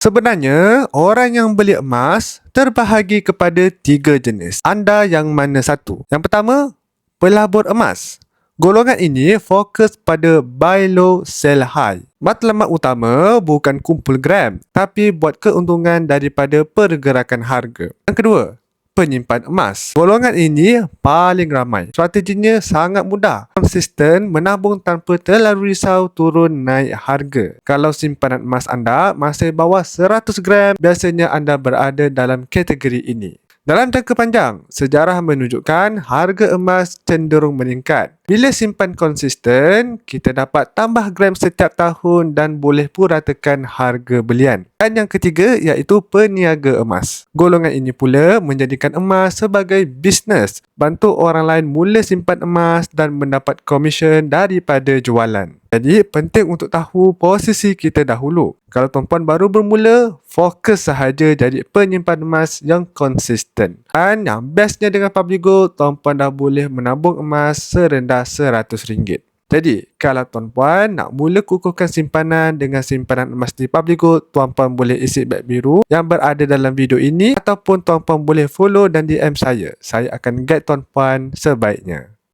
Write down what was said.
Sebenarnya, orang yang beli emas terbahagi kepada 3 jenis. Anda yang mana satu? Yang pertama, pelabur emas. Golongan ini fokus pada buy low, sell high. Matlamat utama bukan kumpul gram, tapi buat keuntungan daripada pergerakan harga. Yang kedua, penyimpan emas. Golongan ini paling ramai. Strateginya sangat mudah. Konsisten menabung tanpa terlalu risau turun naik harga. Kalau simpanan emas anda masih bawah 100 gram, biasanya anda berada dalam kategori ini. Dalam jangka panjang, sejarah menunjukkan harga emas cenderung meningkat. Bila simpan konsisten, kita dapat tambah gram setiap tahun dan boleh pula tekan harga belian. Dan yang ketiga iaitu peniaga emas. Golongan ini pula menjadikan emas sebagai bisnes, bantu orang lain mula simpan emas dan mendapat komisen daripada jualan. Jadi penting untuk tahu posisi kita dahulu. Kalau tuan-puan baru bermula, fokus sahaja jadi penyimpan emas yang konsisten. Dan yang bestnya dengan Public Gold, tuan-puan dah boleh menabung emas serendah RM100. Jadi, kalau tuan-puan nak mula kukuhkan simpanan dengan simpanan emas di Public Gold, tuan-puan boleh isi beg biru yang berada dalam video ini ataupun tuan-puan boleh follow dan DM saya. Saya akan guide tuan-puan sebaiknya.